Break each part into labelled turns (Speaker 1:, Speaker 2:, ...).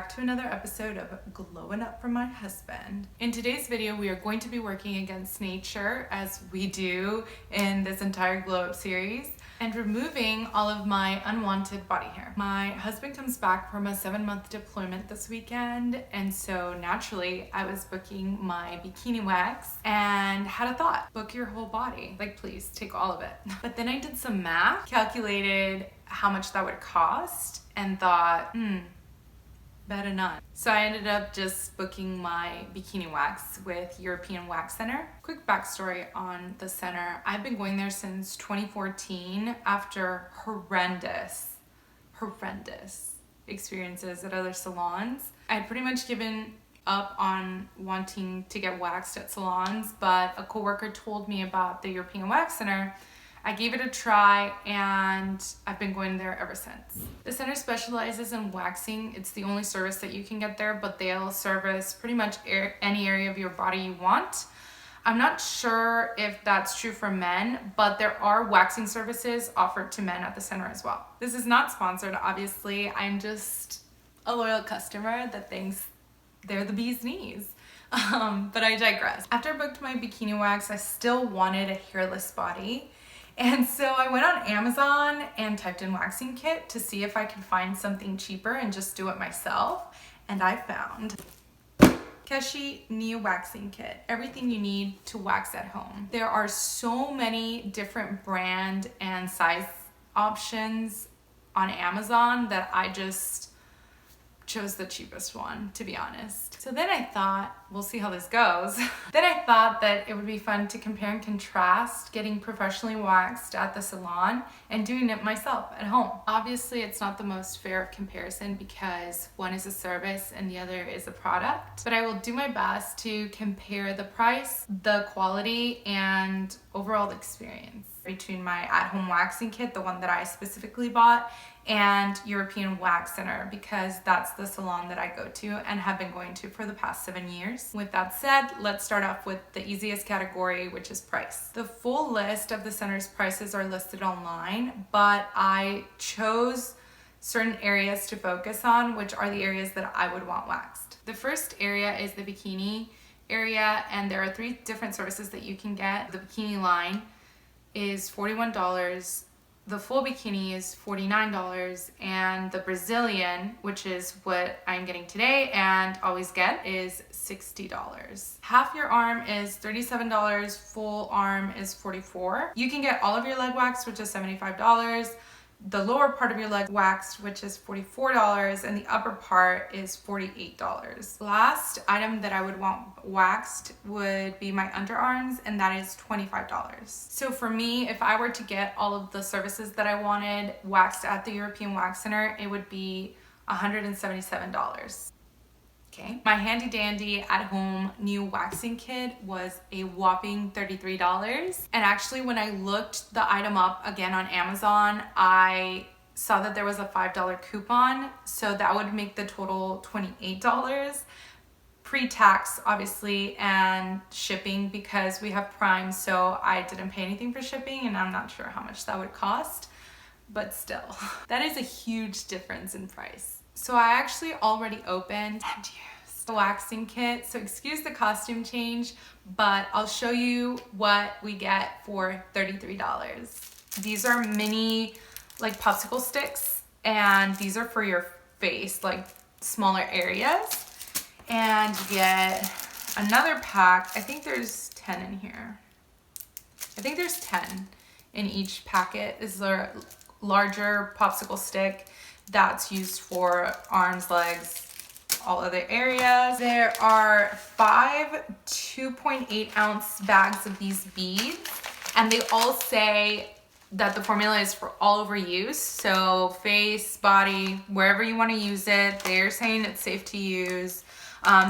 Speaker 1: back to another episode of Glowing Up from my husband. In today's video, we are going to be working against nature, as we do in this entire Glow Up series, and removing all of my unwanted body hair. My husband comes back from a 7-month deployment this weekend, and so naturally I was booking my bikini wax and had a thought: book your whole body. Like, please take all of it. But then I did some math, calculated how much that would cost, and thought, better not. So I ended up just booking my bikini wax with European Wax Center. Quick backstory on the center: I've been going there since 2014 after horrendous experiences at other salons. I had pretty much given up on wanting to get waxed at salons, but a coworker told me about the European Wax Center. I gave it a try and I've been going there ever since. The center specializes in waxing. It's the only service that you can get there, but they'll service pretty much any area of your body you want. I'm not sure if that's true for men, but there are waxing services offered to men at the center as well. This is not sponsored, obviously. I'm just a loyal customer that thinks they're the bee's knees. But I digress. After I booked my bikini wax, I still wanted a hairless body. And so I went on Amazon and typed in waxing kit to see if I could find something cheaper and just do it myself. And I found Keshi Neo Waxing Kit. Everything you need to wax at home. There are so many different brand and size options on Amazon that I just chose the cheapest one, to be honest. So then I thought, we'll see how this goes. Then I thought that it would be fun to compare and contrast getting professionally waxed at the salon and doing it myself at home. Obviously, it's not the most fair of comparison because one is a service and the other is a product, but I will do my best to compare the price, the quality, and overall experience between my at-home waxing kit, the one that I specifically bought, and European Wax Center, because that's the salon that I go to and have been going to for the past 7 years. With that said, let's start off with the easiest category, which is price. The full list of the center's prices are listed online, but I chose certain areas to focus on, which are the areas that I would want waxed. The first area is the bikini area, and there are 3 different services that you can get. The bikini line is $41, the full bikini is $49, and the Brazilian, which is what I'm getting today and always get, is $60. Half your arm is $37, full arm is $44. You can get all of your leg waxed, which is $75. The lower part of your leg waxed, which is $44, and the upper part is $48. Last item that I would want waxed would be my underarms, and that is $25. So for me, if I were to get all of the services that I wanted waxed at the European Wax Center, it would be $177. Okay. My handy dandy at home new waxing kit was a whopping $33. And actually, when I looked the item up again on Amazon, I saw that there was a $5 coupon. So that would make the total $28. Pre-tax, obviously, and shipping, because we have Prime, so I didn't pay anything for shipping, and I'm not sure how much that would cost. But still, that is a huge difference in price. So I actually already opened and used the waxing kit, so excuse the costume change, but I'll show you what we get for $33. These are mini, like, popsicle sticks, and these are for your face, like smaller areas. And you get another pack. I think there's 10 in here. I think there's 10 in each packet. This is a larger popsicle stick that's used for arms, legs, all other areas. There are 5 2.8 ounce bags of these beads, and they all say that the formula is for all over use. So face, body, wherever you want to use it, they're saying it's safe to use.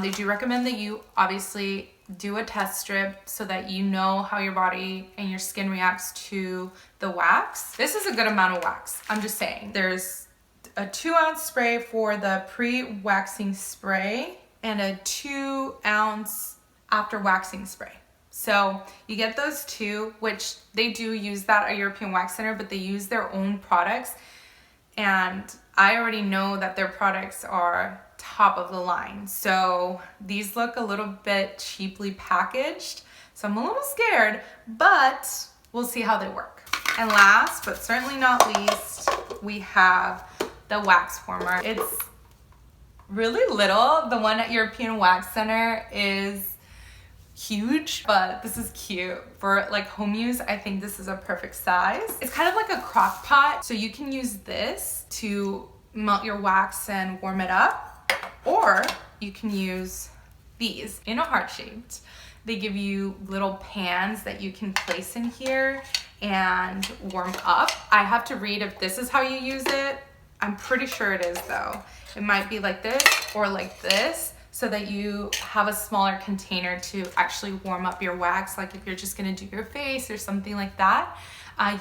Speaker 1: They do recommend that you obviously do a test strip so that you know how your body and your skin reacts to the wax. This is a good amount of wax, I'm just saying. There's a 2 ounce spray for the pre-waxing spray and a 2 ounce after waxing spray. So you get those 2, which they do use that at European Wax Center, but they use their own products. And I already know that their products are top of the line. So these look a little bit cheaply packaged. So I'm a little scared, but we'll see how they work. And last, but certainly not least, we have the wax former. It's really little. The one at European Wax Center is huge, but this is cute. For like home use, I think this is a perfect size. It's kind of like a crock pot, so you can use this to melt your wax and warm it up, or you can use these in a heart-shaped. They give you little pans that you can place in here and warm up. I have to read if this is how you use it. I'm pretty sure it is though. It might be like this or like this, so that you have a smaller container to actually warm up your wax. Like if you're just gonna do your face or something like that,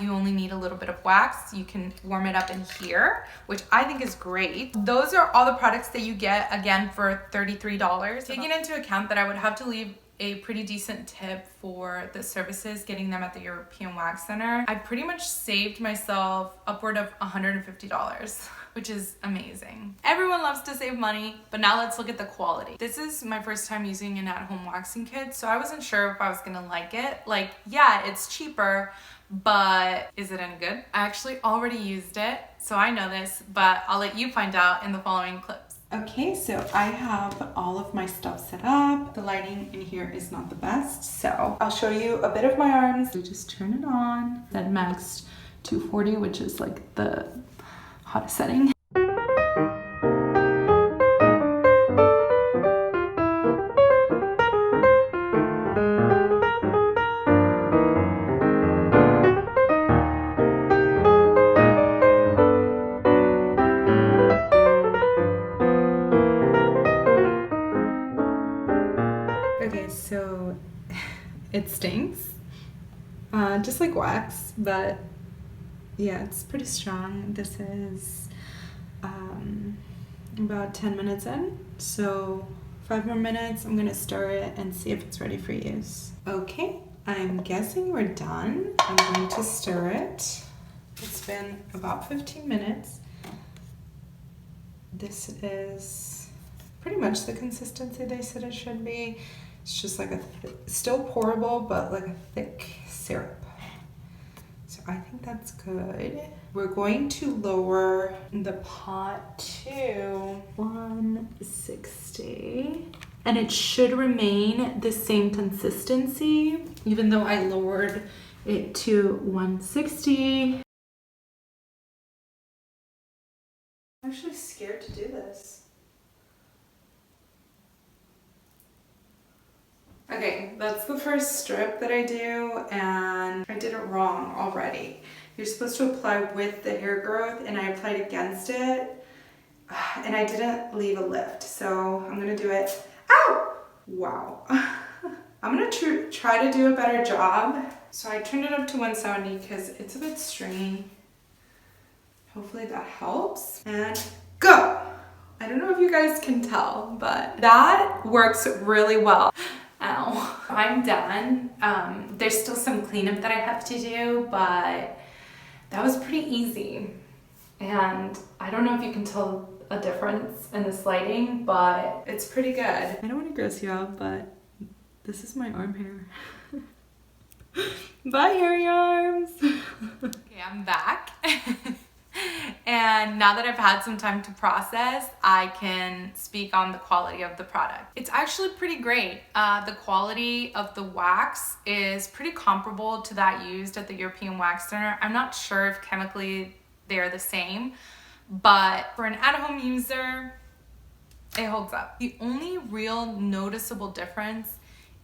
Speaker 1: you only need a little bit of wax. You can warm it up in here, which I think is great. Those are all the products that you get, again, for $33. Taking into account that I would have to leave a pretty decent tip for the services, getting them at the European Wax Center, I pretty much saved myself upward of $150, which is amazing. Everyone loves to save money, but now let's look at the quality. This is my first time using an at-home waxing kit, so I wasn't sure if I was gonna like it. Like, yeah, it's cheaper, but is it any good? I actually already used it, so I know this, but I'll let you find out in the following clips. Okay, so I have all of my stuff set up. The lighting in here is not the best, so I'll show you a bit of my arms. So just turn it on. That maxed 240, which is like the hottest setting. Okay, so it stinks, just like wax, but yeah, it's pretty strong. This is about 10 minutes in, so 5 more minutes. I'm gonna stir it and see if it's ready for use. Okay, I'm guessing we're done. I'm going to stir it. It's been about 15 minutes. This is pretty much the consistency they said it should be. It's just like still pourable, but like a thick syrup. So I think that's good. We're going to lower the pot to 160. And it should remain the same consistency, even though I lowered it to 160. I'm actually scared to do this. Okay, that's the first strip that I do, and I did it wrong already. You're supposed to apply with the hair growth, and I applied against it, and I didn't leave a lift, so I'm gonna do it. Ow! Wow. I'm gonna try to do a better job. So I turned it up to 170 because it's a bit stringy. Hopefully that helps. And go! I don't know if you guys can tell, but that works really well. Ow. I'm done. There's still some cleanup that I have to do, but that was pretty easy. And I don't know if you can tell a difference in this lighting, but it's pretty good. I don't want to gross you out, but this is my arm hair. Bye, hairy arms. Okay, I'm back. And now that I've had some time to process, I can speak on the quality of the product. It's actually pretty great. The quality of the wax is pretty comparable to that used at the European Wax Center. I'm not sure if chemically they're the same, but for an at-home user, it holds up. The only real noticeable difference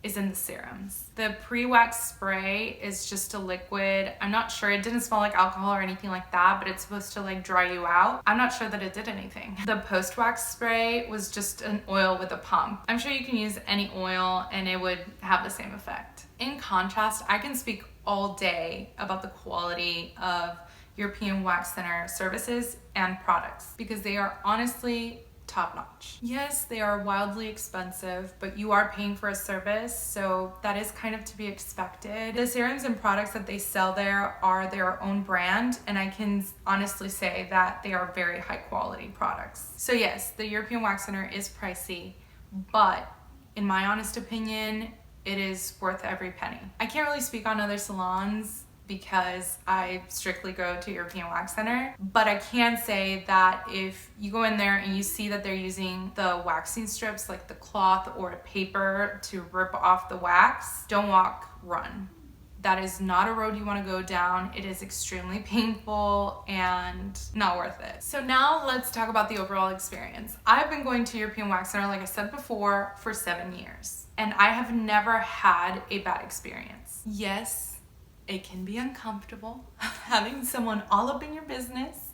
Speaker 1: is in the serums. The pre-wax spray is just a liquid. I'm not sure, it didn't smell like alcohol or anything like that, but it's supposed to like dry you out. I'm not sure that it did anything. The post-wax spray was just an oil with a pump. I'm sure you can use any oil and it would have the same effect. In contrast, I can speak all day about the quality of European Wax Center services and products because they are honestly top notch. Yes, they are wildly expensive, but you are paying for a service, so that is kind of to be expected. The serums and products that they sell there are their own brand, and I can honestly say that they are very high quality products. So yes, the European Wax Center is pricey, but in my honest opinion, it is worth every penny. I can't really speak on other salons because I strictly go to European Wax Center, but I can say that if you go in there and you see that they're using the waxing strips, like the cloth or paper to rip off the wax, don't walk, run. That is not a road you want to go down. It is extremely painful and not worth it. So now let's talk about the overall experience. I've been going to European Wax Center, like I said before, for 7 years, and I have never had a bad experience. Yes, it can be uncomfortable having someone all up in your business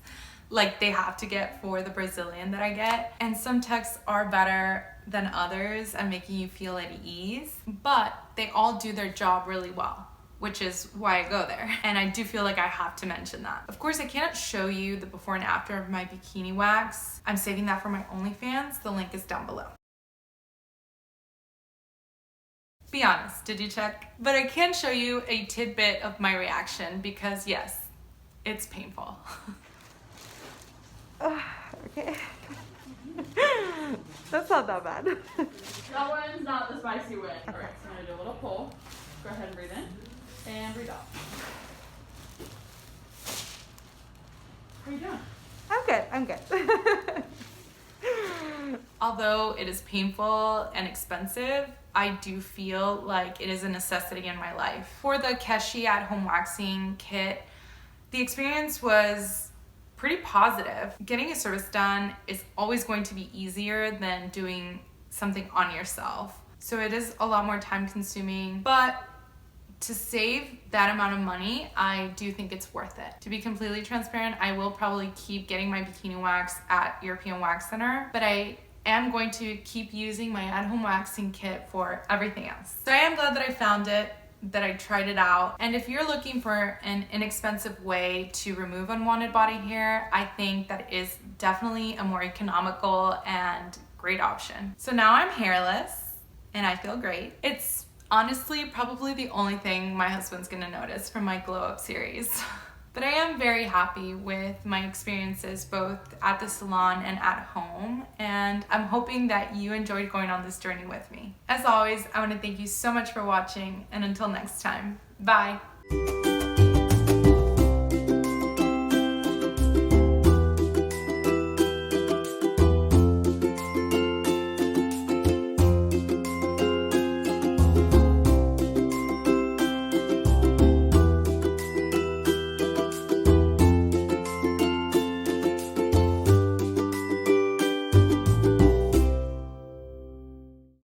Speaker 1: like they have to get for the Brazilian that I get. And some techs are better than others at making you feel at ease, but they all do their job really well, which is why I go there. And I do feel like I have to mention that. Of course, I cannot show you the before and after of my bikini wax. I'm saving that for my OnlyFans. The link is down below. Be honest, did you check? But I can show you a tidbit of my reaction because yes, it's painful.
Speaker 2: Okay. That's not that bad.
Speaker 3: That one's not the spicy one. Okay. Alright, so I'm gonna do a little pull. Go ahead and breathe in and breathe out. How are you doing?
Speaker 2: I'm good.
Speaker 1: Although it is painful and expensive, I do feel like it is a necessity in my life. For the Keshi at-home waxing kit, the experience was pretty positive. Getting a service done is always going to be easier than doing something on yourself. So it is a lot more time consuming, but to save that amount of money, I do think it's worth it. To be completely transparent, I will probably keep getting my bikini wax at European Wax Center, but I am going to keep using my at-home waxing kit for everything else. So I am glad that I found it, that I tried it out. And if you're looking for an inexpensive way to remove unwanted body hair, I think that is definitely a more economical and great option. So now I'm hairless and I feel great. It's honestly probably the only thing my husband's gonna notice from my glow up series. But I am very happy with my experiences both at the salon and at home, and I'm hoping that you enjoyed going on this journey with me. As always, I want to thank you so much for watching, and until next time, bye!